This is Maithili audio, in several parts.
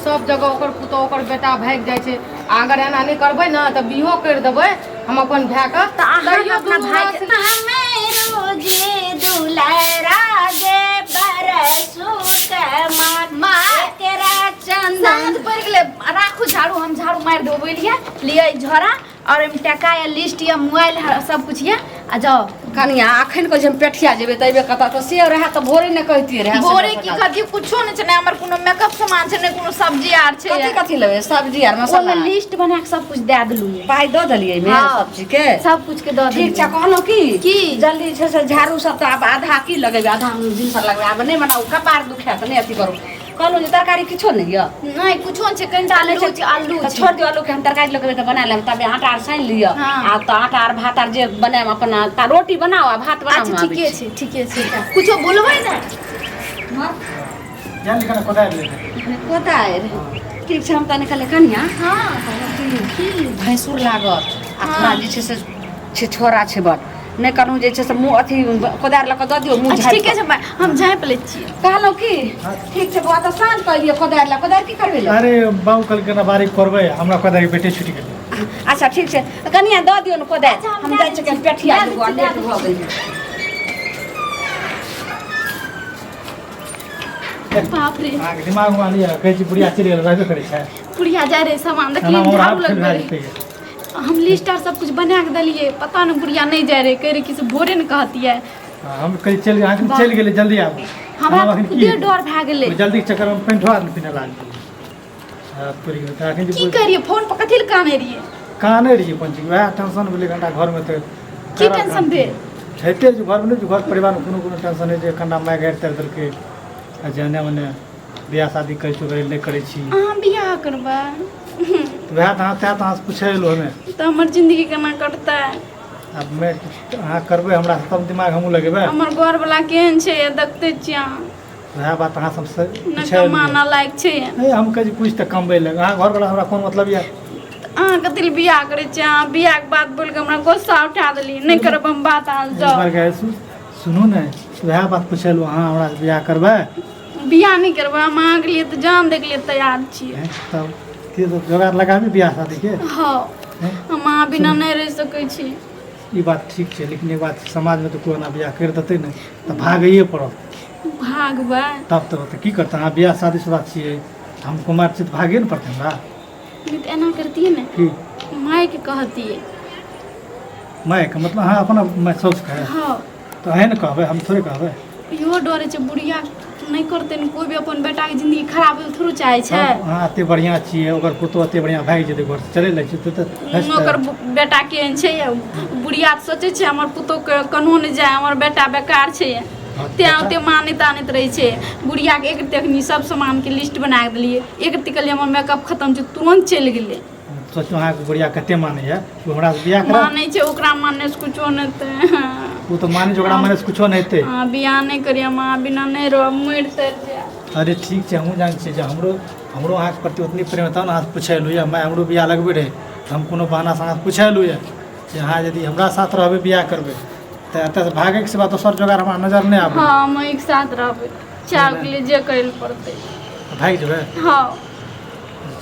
सब जगह ओकर पुतौ ओकर बेटा भाग जाइ छै। अगर एना नहीं करबै ना त बिहो कर देबै हम अपन भाई के। त अहाँ अपना भाई के हमें रोजे दुलारा दे बरसुत माँ तेरा चंदन सांझ पड़ गेले। राखू झाड़ू, हम झाड़ू मार देबै लिए झोरा और टका या लिस्ट या मोबाइल सब कुछ ये आ जाओ कनिया अखन को जे हम पेठिया जेबे तइबे कता तो से रहे त भोरे ने कहती रहे। भोरे की कथी कुछो नै छै नै हमर कोनो मेकअप सामान छै नै कोनो सब्जी आर छै। कथी कथी लेबे सब्जी आर मसाला ओला लिस्ट बना के सब कुछ दे देलु पाई द देलिए में सब्जी के सब कुछ के द ठीक छै। कहलो की जल्दी से झाड़ू सब त अब आधा की लगेबे आधा दिन पर लगबे। अब नहीं बनाऊ कपार दुखे त नहीं अथी करू। कहलो जे तरकारी किछो नहीं य नहीं कुछो छै कनिटा आलू छै छोड़ दियो। आलू के हम तरकारी लगेबे त बना लेब। तबे आटा आर सान लियो आ त आटा आर भात आर जे बनाएम अपना त रोटी बनाओ आ भात बनाओ। अच्छा ठीके छै कुछो बोलबै ना जान लिखा कोदार ले कोदार ठीक छै। हम त निकले कनिया हां की भैंसुर लागत अपना जे छै से छोरा छै बड नहीं करू जे छै से मुंह अथी कोदार ल क द दियो मुंह झाड़। ठीक छै हम झाँप लै छी। कहलो की ठीक छै बुआ त साँझ क लियो कोदार ल। कोदार की करबे ल? अरे बाऊ कल के ना बारीक करबे हमरा कोदार के बेटे छुटी गेल। अच्छा ठीक छै कनिया द दियो न कोदार। हम जाय छै के पेठिया देबो लेट भ गेल। बाप रे आगे दिमाग में लिया कहै छी बुढ़िया चले रहबे करे छै। बुढ़िया जा रे सामान देखिए झाड़ू लगबे। हम लिस्ट आर सब कुछ बना के दलिए पता न बुढ़िया नहीं जा रे कह रे कि से भोरे न कहती है। हम कहीं चल आके चल गेले जल्दी आब। हमरा खुदे डर भ गेले जल्दी चक्कर में पेंटवा न पिने लाग। हां पूरी के की करिए फोन पर कथि ल काने रहिए? काने रहिए पंची वह टेंशन भेले घंटा घर में त की टेंशन भे हेते जो घर में जो घर परिवार में कोनो टेंशन है जे खंडा माय घर तर दल के जाने मने बियाह शादी कर चुके नहीं करे छी। हां बियाह करबा वह तहाँ से पूछे लो हमें तो हमर जिंदगी केना कटता? अब मैं अहाँ करबे हमरा तब दिमाग हमहू लगेबे। हमर घर वाला केहन छै देखते छियै वह बात अहाँ सबसे न पूछे कमाना लायक छै। ए हम कह कुछ त कमबै लग अहाँ घर वाला हमरा कोन मतलब या? अहाँ कथि ल बियाह करे छी? अहाँ बियाह के बात बोल के हमरा गुस्सा उठा देली। नहीं करब हम बात आ जाओ सुनू ने वह बात पूछे लो अहाँ हमरा बियाह करबे? बियाह नहीं करबा हम अहाँ के लिए तो जान दे के लिए तैयार छियै। तब के तो जोगाड़ लगाबी बियाह शादी के। हां हम अहाँ बिना नहीं रह सकै छी। ई बात ठीक छै लेकिन एक बात समाज में तो कोई ना बियाह कर देते न त भागइए पड़त। भागबा तब तो की करता अहाँ बियाह शादी शुदा छिए हम कुमार छित भागे न पड़ते हमरा। नहीं तो एना करती है ना की माय के कहती है। मैं का मतलब हाँ अपना मैं सोच का है हां तो है न कहबे हम थोड़े कहबे। यो डरे छै बुढ़िया नहीं करते न कोई भी अपन बेटा के जिंदगी खराब हो थोड़ो चाहे छै। हां एते बढ़िया छिए ओकर पुतो एते बढ़िया भाग जेते घर से चले लै छै तो ओकर बेटा केहन छै बुढ़िया सोचे छै हमर पुतो के कनो न जाय हमर बेटा बेकार छै ते मानित आनित रहे छै। बुढ़िया के एक तखनी सब सामान के लिस्ट बना के देलिए एक टिकल हमर मेकअप खत्म छै तुरंत चल गेले। सोचो अहाँ के बुढ़िया कते माने है वो हमरा से बियाह करा माने छै ओकरा माने से कुछो न ते वो तो माने ओकरा माने से कुछो नहीं हेते। हां बियाह नहीं करिया मां बिना नहीं रह मर तर जा। अरे ठीक छै हमहू जान छी जे हमरो अहाँ के प्रति उतनी प्रेम था ना पूछे लुया मैं हमरो बियाह लगबे रहे हम कोनो बहाना से पूछे लुया जे अहाँ यदि हमरा साथ रहबे बियाह करबे त एत से भागे के बात दोसर जगह हमरा नजर नहीं आबे। हां हम एक साथ रहबे चाव के लिए जे करल पड़ते भाग जेबे। हां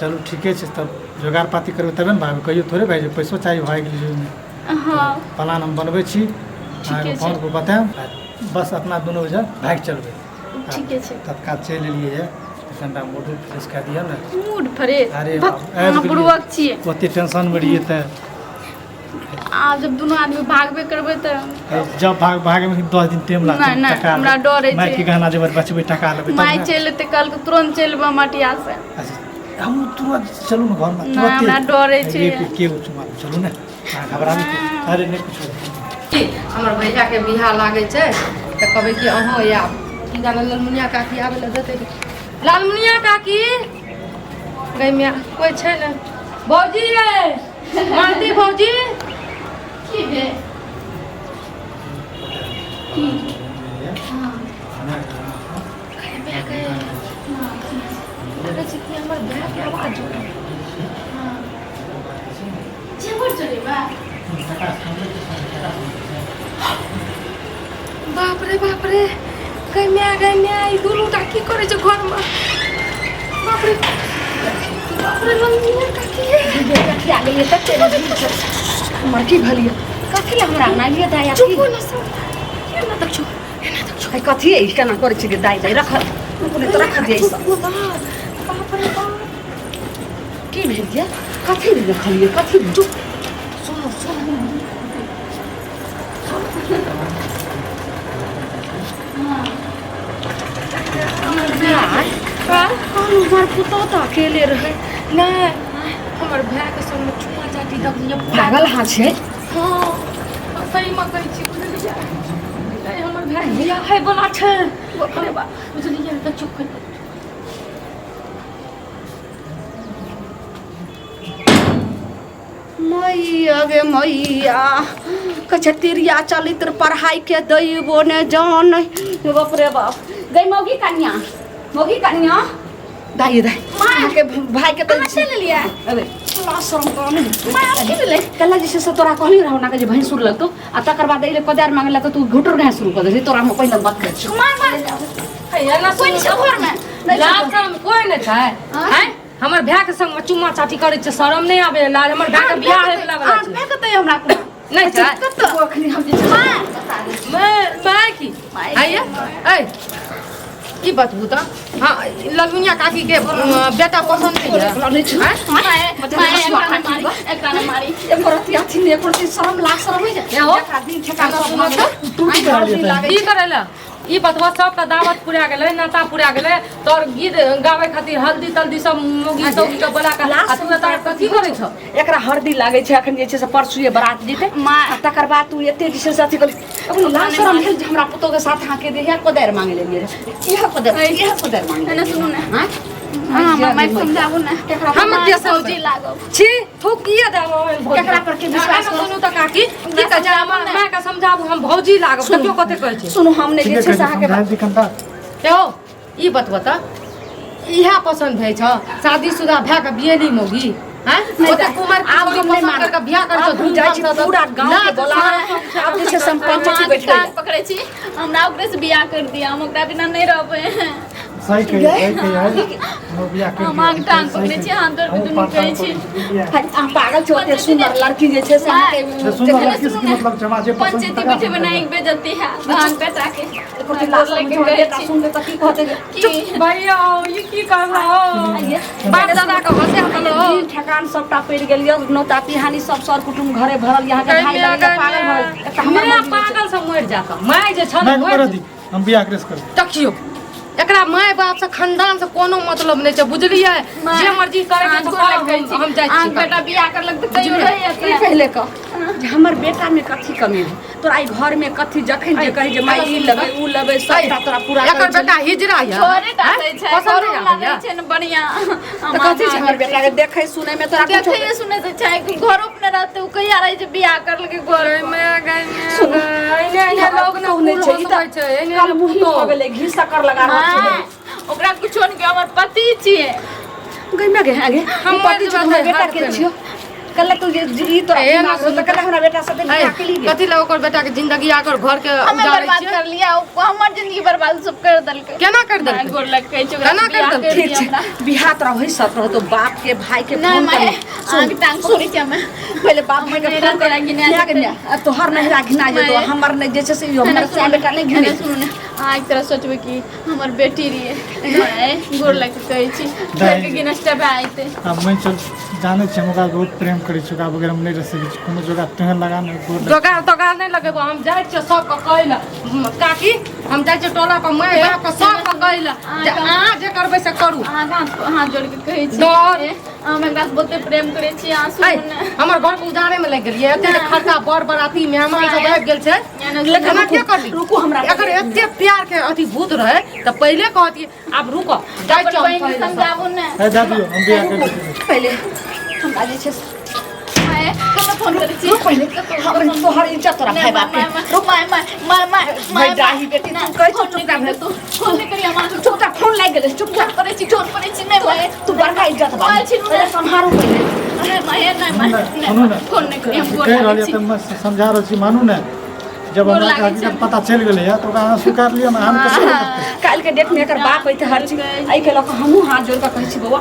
चलो ठीके छै तब जोगाड़ पाती करबे तबे न भागे कहियो थोड़े भाई पैसो चाहिए भाग लिए। हां प्लान हम बनबै छी अहाँ फोन पर बताएब बस अपना दोनों वजह भाग चलबे। ठीके छै तत्काल चल एलिए है ठंडा मूड फ्रेश कर दिया ना मूड फ्रेश। अरे हम बुढ़वा छिए ओते टेंशन में रहिए त आज जब दोनों आदमी भागबे करबे त जब भागे में 10 दिन टाइम लागत। नहीं नहीं हमरा डर है मैं की गहना जेबर बचबे टका लेबे तब माय चलते कल के तुरंत चलबे मटिया से। अच्छा हम तुरंत चलू न घर में तुरंत हमरा डर है छै के चलू ना घबरा नहीं अरे नहीं कुछ हमर भैया के बियाह लागे छै त कहबे कि अहाँ या की गाना लालमुनिया काकी आबे ल देते लालमुनिया काकी गई में कोई छै न भौजी रे मालती भौजी की बे की हां खाए के लगे छै कि हमर भैया के आवाज हां जेवर चले बा बाप रे गैमिया ई दुनू टा की करे छै घर में बाप रे रे लंगिया काकी काकी आ गई तक तेरे मरकी भलिया काकी हमरा ना लिए दाई चुप हो ना सब एना तक छु है कथी है इसका ना करे छी दाई दाई रख तूने तो रख दे सब बाप रे बाप की भेल दिया कथी रखलिए कथी चुप सुनो सुनो हमार पुतो तो अकेले रहे नहीं हमर भाई के संग में चुमा चाटी दबिया पागल हाँ छे हां सही में कहै छी बुझलियै नहीं हमर भाई बियाह है बोला छे अरे बा बुझलियै त चुप कर मैया गे मैया कचतिरिया चलित्र पढ़ाई के दैबो ने जान बाप रे बाप गई मोगी कन्या दाई दाई मां के भाई के तो चल लिया अबे ला शरम कौन मां की ले कल्ला जैसे से तोरा कहली रहौ ना के जे भैंस सुर लगतो आ तकर बाद एले कदार मांगला तो तू घुटर घास शुरू कर दे तोरा में पहले बात कर मां है ना कोई नहीं घर में लाशरम कोई नहीं छै हैं हमर भाई के संग में चुम्मा चाटी करे छ शरम नहीं आवे लाल हमर भाई के बियाह है वाला आ मैं कहते हमरा को नहीं छै कत अखनी हम जे मैं की आइए ए की बतबू त हां ललमुनिया काकी के बेटा पसंद है एकरा ने मारी ए मोरती अथी ने कोन शरम लाग शरम हो जाए हो दिन ठेका की करेला ई बतवा सब का दावत पूरा गेलै नाता पूरा गेलै तोर गीत गावे खातिर हल्दी तल्दी सब मोगी सब के बोला का आ तू त कथी करे छ एकरा हरदी लागे छै अखन जे छै से परसुए बारात जेते तकर बाद तू एते जे छै से अथी कर अब लाग शरम भेल जे हमरा पुतो के साथ हाके दे या कोदर मांगे ले इह कोदर मांगे ना सुनु ना हां मैं समझाबू ना एकरा हम के समझी लागो छी ठोकिए दामो एकरा पर के विश्वास सुनु त काकी की कह जा मैं का समझाबू हम भौजी लागब देखियो कते कहै छै सुनु हमने जे छै से हाके यो ई बतवा त इहा पसंद भै छ शादीशुदा भै के बियली मोगी हैं ओते कुमार आब हम नहीं मान के बियाह कर धूम जाय छी पूरा गांव के बोला आब जे छै संपंच छी बैठ टांग पकड़े छी हमरा ओकरे से बियाह कर दिया हम ओकरा बिना नहीं रहबे सही कही हम बियाह कर हम आग टांग पकड़े छी हाथ दर दुनु कहै छी आ पागल छोटे सुंदर लड़की जे छै से हाके सुंदर लड़की की मतलब जमा जे पसंद पंचायती बैठे में नहीं बेइज्जती है धान बेटा के कोठी लाश लेके बेटा सुन के कथी कहते की भैया ये की कर रहा हो बाप दादा का हंसे हलो ठेकान सबटा पड़ गेल य नौता पिहानी सब सर कुटुम घरे भरल यहाँ के भाई लगे पागल भरल हमरा पागल से मर जाता मैं जे छ मैं कर दी हम बियाह कर देखियो एकरा माय बाप से खानदान से कोनो मतलब नहीं छै बुझलियै जे मर्जी करे के हम जाय छी बेटा बियाह कर लग त कहियो रही ई पहले कह जे हमर बेटा में कथी कमी है तोरा ई घर में कथी जखन जे कहि जे माई ई लेबै उ लेबै सबटा तोरा पूरा एकर बेटा हिजरा या छोरे डालै छै पसंद करो लागे छै न बढ़िया त कथी छै हमर बेटा के देखै सुनै में तोरा कुछ देखे सुने से छै कि घरो पे रहते उ कहिया रही छै बियाह कर लगे घर में इने लोग न नहीं छै ई त छै इने काल मुही हो गेलै घी शक्कर लगा रहल छै ओकरा कुछो न के हमर पति छिए गई में गे आगे हम पति छ हमर बेटा के छियो कल तू जे ई तो त कल हमरा बेटा साथे बियाह के लिए कथी ला ओकर बेटा के जिंदगी आकर घर के हमें उजाड़ै बर्बाद छियै कर लिया हमर जिंदगी बर्बाद सब कर देलकै केना कर देलकै गोर लग कहै छै केना कर देलकै ठीक छै बियाह तोरा होई सब रहतो बाप के भाई के नहीं फोन मैं कर आग टांग पकड़ी छै मैं पहले बाप भाई के फोन कर गिना तोहर नहीं घिना जे तो हमर नहीं जे छै से हमर से बेटा नहीं घिने सुन ना एक तरह सोचबे कि हमर बेटी रहिए मैं गोर लग कहै छी घर के गिनस्टा पे आइते अब मैं चल जाने छी हमरा बहुत प्रेम करै छी का वगैरह नहीं रह सकै छी कोनो जगह तेहन लगा नहीं गोर दोकान नहीं लगेबो हम जाय छियै सब के कहैला काकी हम जाय छियै टोला पर मैं बाप के सब के कहैला जे अहाँ जे करबै से करू हाथ जोड़ के कहै छी डर। हम एकरा से बहुते प्रेम करै छी आंसू ऐ हमर घर के उजाड़े में लग गेलिए एते खर्चा बड़ बराती मेहमान सब आबि गेल छै लेकिन के करली रुको हमरा एकर एते प्यार के अथी भूत रहे त पहिले कहती अब रुको जाय अपन छियै बहन के समझाबू ना है दादी हम बियाह कर दी पहले हम आज छै मैं कब फोन करै छी पहले हम तोहर इज्जत तोरा भाई बाप के भाई डाही बेटी तू कहै छ चुपचाप रह तू फोन नहीं करिया मां चुपचाप फोन लाग गेलै चुपचाप करे छी जोर पड़े छी नहीं मैं तू बड़का इज्जत बा पहले संहारो पहले सुनू ना फोन नहीं करिया कह रहल त मैं समझा रहल छी मानू ना जब हमरा के पता चल गेलै है तो ओकरा स्वीकार लिया हम कैसे काल के डेट में एकर बाप होते हर चीज आई के लक हमहु हाथ जोड़ के कहै छी बौआ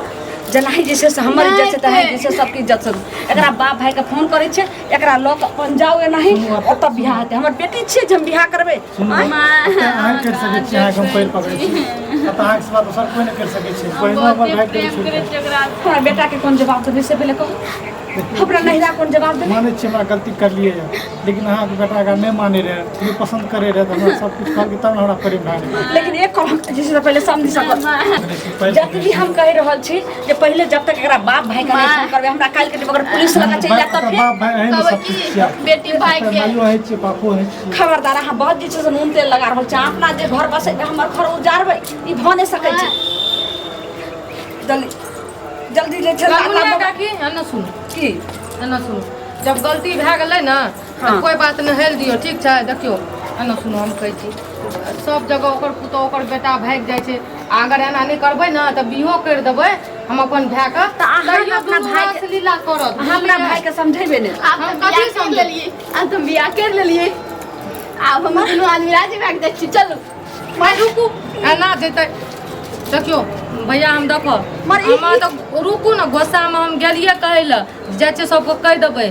जनाही जैसे से हमर इज्जत से तनाही जैसे सबकी इज्जत से एकरा बाप भाई के फोन करे छे एकरा लोग अपन जाओ या नहीं ओत बियाह हेतै हमर बेटी छे जे हम बियाह करबै अहाँ कर सकै छी अहाँ हम पैर पकड़ै छी त अहाँ के बात दोसर कोई नहीं कर सकै छी कोई हमर भाई के हमरा बेटा के कोन जवाब देबै से पहले कहू हमरा नहिरा कोन जवाब देबै माने छी हमरा गलती कर लिए लेकिन अहाँ के बेटा का नहीं माने रहे तुम पसंद करे रहे तो हमरा सब कुछ करके तब हमरा प्रेम भाग लेकिन एक कम जैसे पहले समझ सकब जब भी हम कह रहल छी जे पहले जब तक एकरा बाप भाई का नहीं फोन करबे हमरा काल के अगर पुलिस लगा चल जात त बाप भाई है सब कुछ किया बेटी भाई के मायो है छी बापो है छी खबरदार अहाँ बहुत जे से नून तेल लगा रहल छी अपना जे घर बसे हमर घर उजारबै ई भ नहीं सकै छै जल्दी जल्दी ले चल लालमुनिया काकी एना सुन की एना सुन जब गलती भए गेलै ना तऽ कोई बात नहीं हेल दियो ठीक छै देखियो एना सुनो हम कहै छी सब जगह ओकर पुतौ ओकर बेटा भाग जाइ छै अगर एना नहीं करबै ना तऽ बिहो कर देबै हम अपन भाई के तऽ अहाँ अपना भाई के लीला करत हमरा भाई के समझेबे ने आप तो बियाह कर लेलिए आप तो बियाह कर लेलिए आप हम दोनों आदमी राजी भाग जाइ छी चलू भाई रुकू एना जेतै देखियो भैया हम देखो हम तो रुकू ना गोस्सा में हम गेलिए कहै ल जाइ छै सबको कह देबै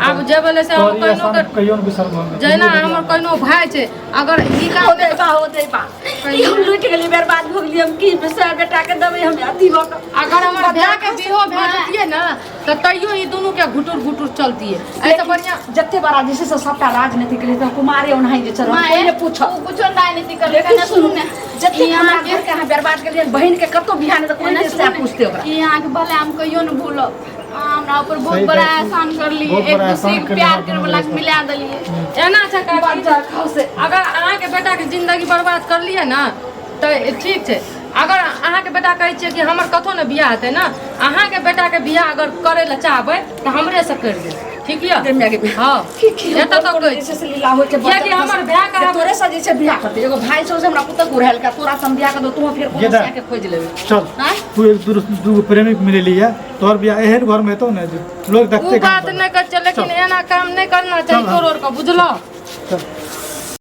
आब जे बोले से हम कहिनो के कहियो न बिसर में जेना हमर कहिनो भाई छै अगर निकाल हो दे बा ई हम लूट गेली बर्बाद हो गेली हम की बेटा बेटा के देबै हम अथी भ के अगर हमर भाई के बिहो भए जतिए ना तो तैयो ई दोनों के घुटुर घुटुर चलतिए ऐसे बढ़िया जत्ते बड़ा जैसे से सबटा राजनीति के लिए तो कुमारे ओनाही जे चल पहले पूछो कुछ राजनीति कर लेकिन लेकिन सुनू सुन ने जत्ते हमरा घर के अहाँ बर्बाद कर लिए बहन के कतो बियाह ने तो कोई नहीं से पूछते ओकरा कि यहाँ के भले हम कहियो न भूलो हमरा ऊपर बहुत सही बड़ा बात है। एहसान कर लिए बहुत एक बड़ा दूसरे एहसान के कर प्यार लिया करे वाला के मिला दिलिए एना छै बात जा खाओ से अगर अहाँ के बेटा के जिंदगी बर्बाद कर लिए ना तो ठीक छै अगर अहाँ के बेटा कहै छियै कि हमर कथो ने बियाह हेतै ना अहाँ के बेटा के बियाह अगर करे ला चाहबै तो हमरे से कर दे ठीक य हां एत तक कहै जैसे से लीला होय के कियाकि हमर भाई का तोरे से जैसे बियाह करते एगो भाई से हमरा पुत्र गुरहल का तोरा से बियाह कर दो तू फिर कोनो से के खोज लेबे चल हां तू एक दू प्रेमिक मिले लिया तोर बियाह एहन घर में तो ना लोग देखते वो बात नहीं कर लेकिन एना काम नहीं करना चाहिए तोर और का बुझलो चल